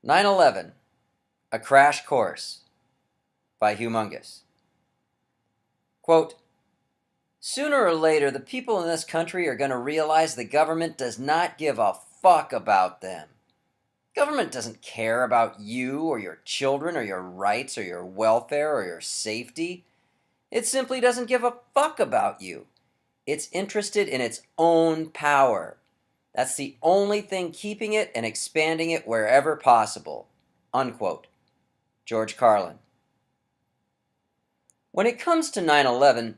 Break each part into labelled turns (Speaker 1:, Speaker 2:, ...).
Speaker 1: 9/11, A Crash Course by Humongous. Quote, sooner or later, the people in this country are going to realize the government does not give a fuck about them. Government doesn't care about you or your children or your rights or your welfare or your safety. It simply doesn't give a fuck about you. It's interested in its own power. That's the only thing keeping it and expanding it wherever possible. Unquote. George Carlin. When it comes to 9/11,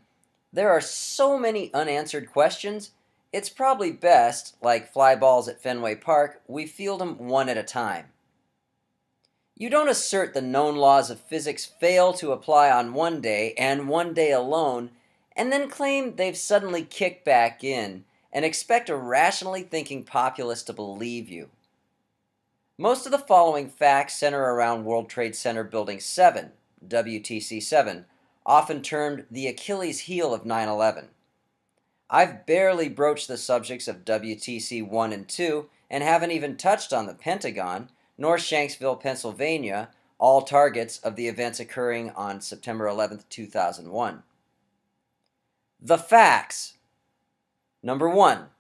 Speaker 1: there are so many unanswered questions, it's probably best, like fly balls at Fenway Park, we field them one at a time. You don't assert the known laws of physics fail to apply on one day and one day alone, and then claim they've suddenly kicked back in and expect a rationally thinking populace to believe you. Most of the following facts center around World Trade Center Building 7, WTC 7, often termed the Achilles heel of 9/11. I've barely broached the subjects of WTC 1 and 2 and haven't even touched on the Pentagon, nor Shanksville, Pennsylvania, all targets of the events occurring on September 11, 2001. The facts. Number 1.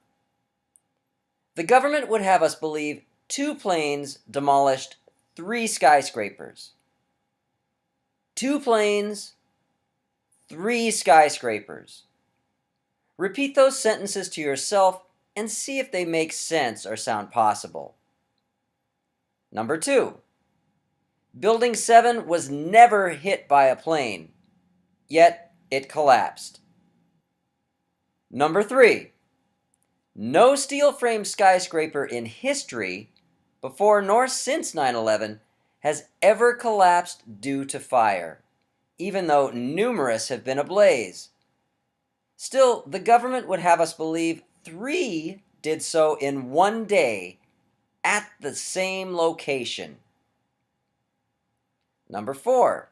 Speaker 1: The government would have us believe 2 planes demolished 3 skyscrapers. 2 planes, 3 skyscrapers. Repeat those sentences to yourself and see if they make sense or sound possible. Number 2. Building 7 was never hit by a plane, yet it collapsed. Number 3. No steel-frame skyscraper in history, before nor since 9/11, has ever collapsed due to fire, even though numerous have been ablaze. Still, the government would have us believe 3 did so in one day at the same location. Number 4.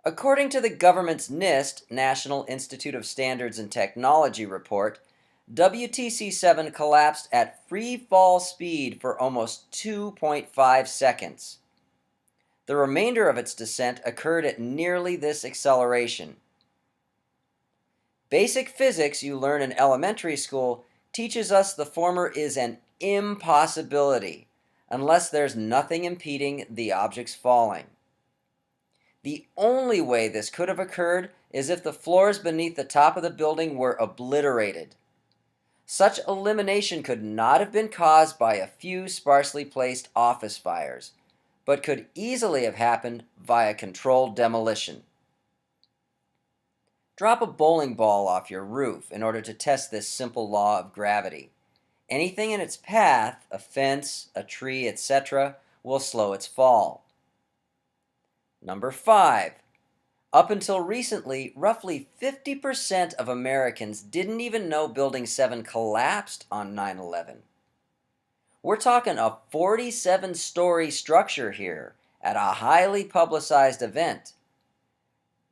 Speaker 1: According to the government's NIST, National Institute of Standards and Technology report, WTC 7 collapsed at free fall speed for almost 2.5 seconds. The remainder of its descent occurred at nearly this acceleration. Basic physics you learn in elementary school teaches us the former is an impossibility, unless there's nothing impeding the object's falling. The only way this could have occurred is if the floors beneath the top of the building were obliterated. Such elimination could not have been caused by a few sparsely placed office fires, but could easily have happened via controlled demolition. Drop a bowling ball off your roof in order to test this simple law of gravity. Anything in its path, a fence, a tree, etc., will slow its fall. Number 5. Up until recently, roughly 50% of Americans didn't even know Building 7 collapsed on 9/11. We're talking a 47-story structure here at a highly publicized event.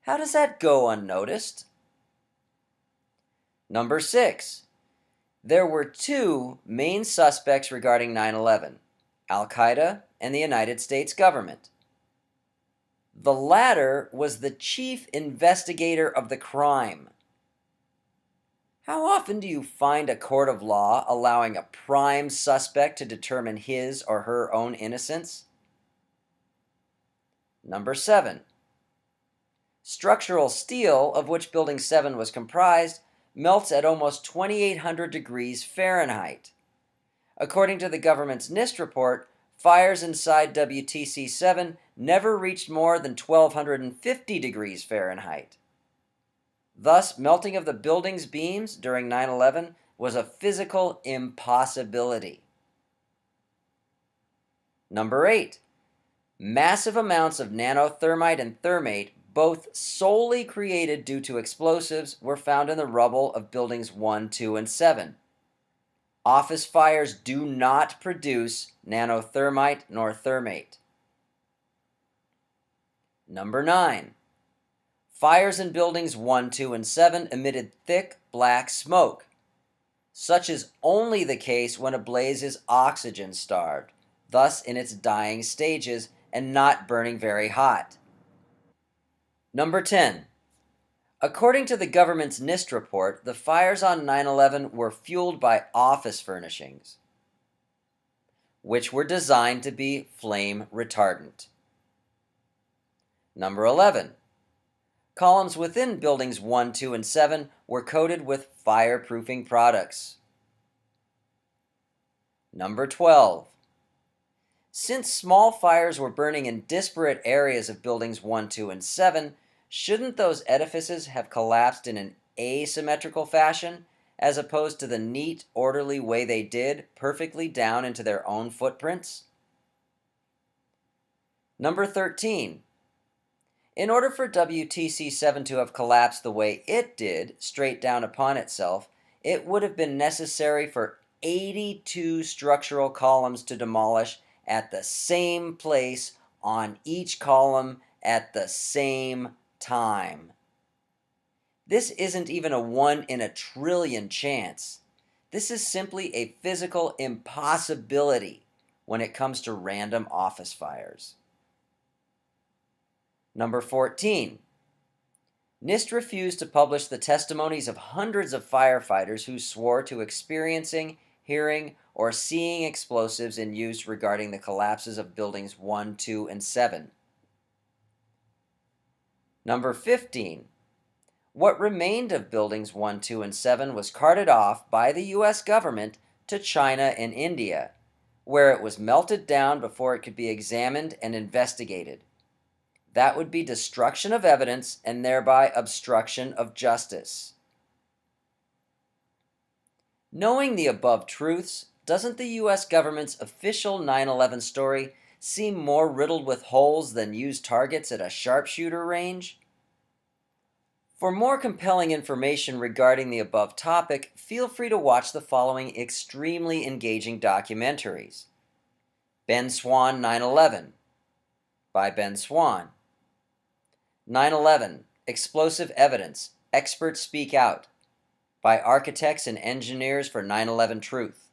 Speaker 1: How does that go unnoticed? Number 6. There were 2 main suspects regarding 9/11, Al-Qaeda and the United States government. The latter was the chief investigator of the crime. How often do you find a court of law allowing a prime suspect to determine his or her own innocence? Number 7. Structural steel, of which Building 7 was comprised, melts at almost 2,800 degrees Fahrenheit. According to the government's NIST report, fires inside WTC 7 never reached more than 1,250 degrees Fahrenheit. Thus, melting of the building's beams during 9/11 was a physical impossibility. Number 8. Massive amounts of nanothermite and thermate, both solely created due to explosives, were found in the rubble of Buildings 1, 2, and 7. Office fires do not produce nanothermite nor thermate. Number 9. Fires in Buildings 1, 2, and 7 emitted thick black smoke. Such is only the case when a blaze is oxygen-starved, thus in its dying stages and not burning very hot. Number 10. According to the government's NIST report, the fires on 9/11 were fueled by office furnishings, which were designed to be flame retardant. Number 11. Columns within buildings 1, 2, and 7 were coated with fireproofing products. Number 12. Since small fires were burning in disparate areas of buildings 1, 2, and 7, shouldn't those edifices have collapsed in an asymmetrical fashion, as opposed to the neat, orderly way they did, perfectly down into their own footprints? Number 13. In order for WTC-7 to have collapsed the way it did, straight down upon itself, it would have been necessary for 82 structural columns to demolish at the same place on each column at the same time. This isn't even a 1 in a trillion chance. This is simply a physical impossibility when it comes to random office fires. Number 14. NIST refused to publish the testimonies of hundreds of firefighters who swore to experiencing, hearing, or seeing explosives in use regarding the collapses of buildings 1, 2, and 7. Number 15. What remained of buildings 1, 2, and 7 was carted off by the U.S. government to China and India, where it was melted down before it could be examined and investigated. That would be destruction of evidence and thereby obstruction of justice. Knowing the above truths, doesn't the U.S. government's official 9/11 story seem more riddled with holes than used targets at a sharpshooter range? For more compelling information regarding the above topic, feel free to watch the following extremely engaging documentaries. Ben Swann 9/11 by Ben Swann. 9/11 Explosive Evidence, Experts Speak Out by Architects and Engineers for 9/11 Truth.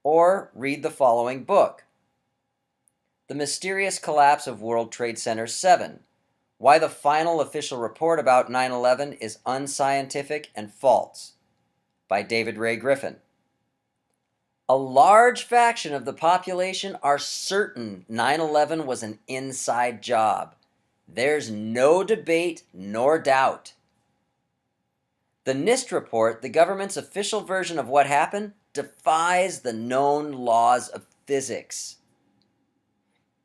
Speaker 1: Or read the following book, The Mysterious Collapse of World Trade Center 7, Why the Final Official Report About 9/11 is Unscientific and False by David Ray Griffin. A large faction of the population are certain 9/11 was an inside job. There's no debate nor doubt. The NIST report, the government's official version of what happened, defies the known laws of physics.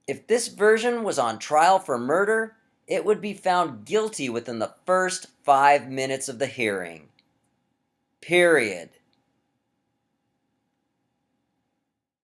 Speaker 1: If this version was on trial for murder, it would be found guilty within the first 5 minutes of the hearing. Period.